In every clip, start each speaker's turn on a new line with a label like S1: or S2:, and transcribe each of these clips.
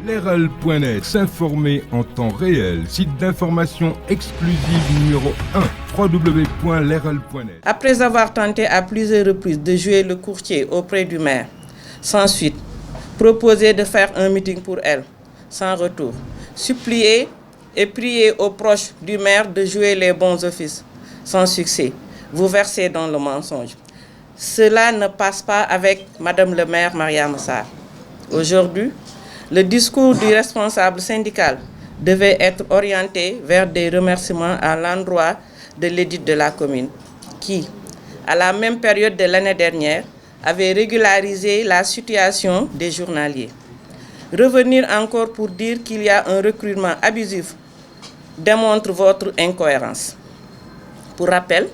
S1: Leral.net, s'informer en temps réel. Site d'information exclusive numéro 1, www.leral.net.
S2: Après avoir tenté à plusieurs reprises de jouer le courtier auprès du maire, sans suite, proposé de faire un meeting pour elle, sans retour, supplier et prier aux proches du maire de jouer les bons offices, sans succès, vous versez dans le mensonge. Cela ne passe pas avec Madame le maire Mariama Sarr. Aujourd'hui, le discours du responsable syndical devait être orienté vers des remerciements à l'endroit de l'édite de la commune, qui, à la même période de l'année dernière, avait régularisé la situation des journaliers. Revenir encore pour dire qu'il y a un recrutement abusif démontre votre incohérence. Pour rappel,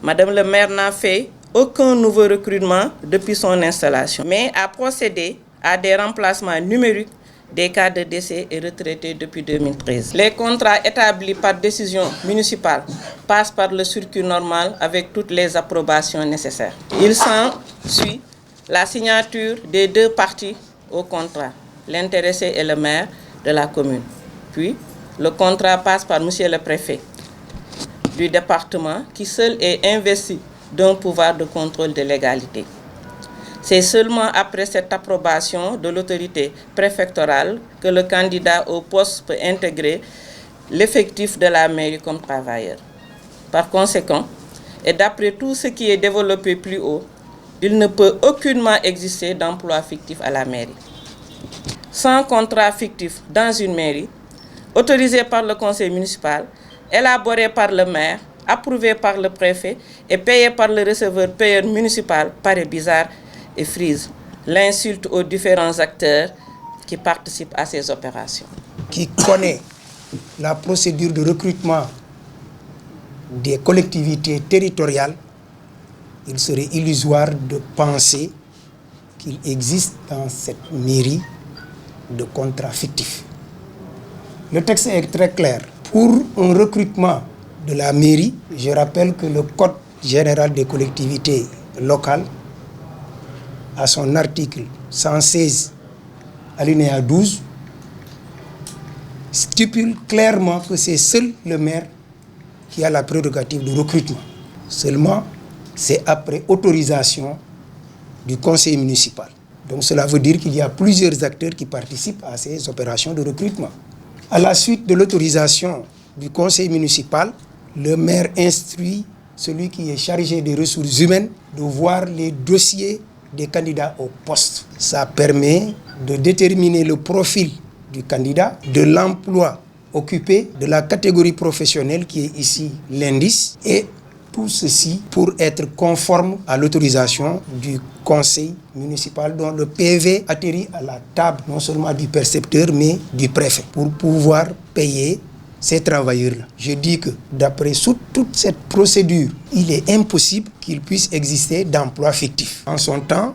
S2: Madame le maire n'a fait aucun nouveau recrutement depuis son installation, mais a procédé à des remplacements numériques des cas de décès et retraités depuis 2013. Les contrats établis par décision municipale passent par le circuit normal avec toutes les approbations nécessaires. Il s'ensuit la signature des deux parties au contrat, l'intéressé et le maire de la commune. Puis, le contrat passe par monsieur le préfet du département qui seul est investi d'un pouvoir de contrôle de légalité. C'est seulement après cette approbation de l'autorité préfectorale que le candidat au poste peut intégrer l'effectif de la mairie comme travailleur. Par conséquent, et d'après tout ce qui est développé plus haut, il ne peut aucunement exister d'emploi fictif à la mairie. Sans contrat fictif dans une mairie, autorisé par le conseil municipal, élaboré par le maire, approuvé par le préfet et payé par le receveur-payeur municipal, paraît bizarre et frise l'insulte aux différents acteurs qui participent à ces opérations.
S3: Qui connaît la procédure de recrutement des collectivités territoriales, il serait illusoire de penser qu'il existe dans cette mairie de contrats fictifs. Le texte est très clair. Pour un recrutement de la mairie, je rappelle que le Code général des collectivités locales, à son article 116, alinéa 12, stipule clairement que c'est seul le maire qui a la prérogative de recrutement. Seulement, c'est après autorisation du conseil municipal. Donc cela veut dire qu'il y a plusieurs acteurs qui participent à ces opérations de recrutement. À la suite de l'autorisation du conseil municipal, le maire instruit celui qui est chargé des ressources humaines de voir les dossiers des candidats au poste. Ça permet de déterminer le profil du candidat, de l'emploi occupé, de la catégorie professionnelle qui est ici l'indice, et tout ceci pour être conforme à l'autorisation du conseil municipal dont le PV atterrit à la table non seulement du percepteur mais du préfet pour pouvoir payer ces travailleurs-là. Je dis que d'après toute cette procédure, il est impossible qu'il puisse exister d'emploi fictif. En son temps,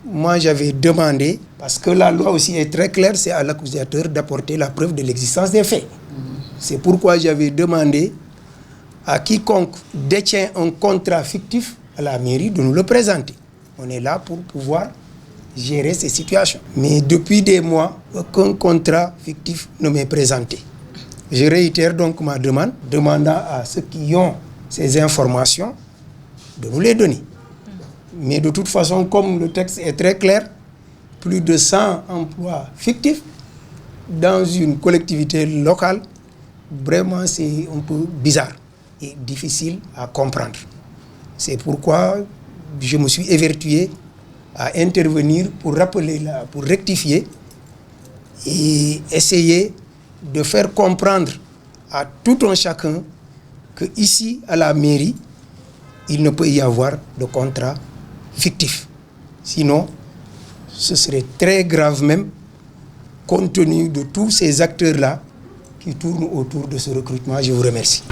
S3: moi j'avais demandé, parce que la loi aussi est très claire, c'est à l'accusateur d'apporter la preuve de l'existence des faits. C'est pourquoi j'avais demandé à quiconque détient un contrat fictif à la mairie de nous le présenter. On est là pour pouvoir gérer ces situations. Mais depuis des mois, aucun contrat fictif ne m'est présenté. Je réitère donc ma demande, demandant à ceux qui ont ces informations de nous les donner. Mais de toute façon, comme le texte est très clair, plus de 100 emplois fictifs dans une collectivité locale, vraiment c'est un peu bizarre et difficile à comprendre. C'est pourquoi je me suis évertué à intervenir pour rappeler, pour rectifier et essayer de faire comprendre à tout un chacun que ici, à la mairie, il ne peut y avoir de contrat fictif. Sinon, ce serait très grave même, compte tenu de tous ces acteurs-là qui tournent autour de ce recrutement. Je vous remercie.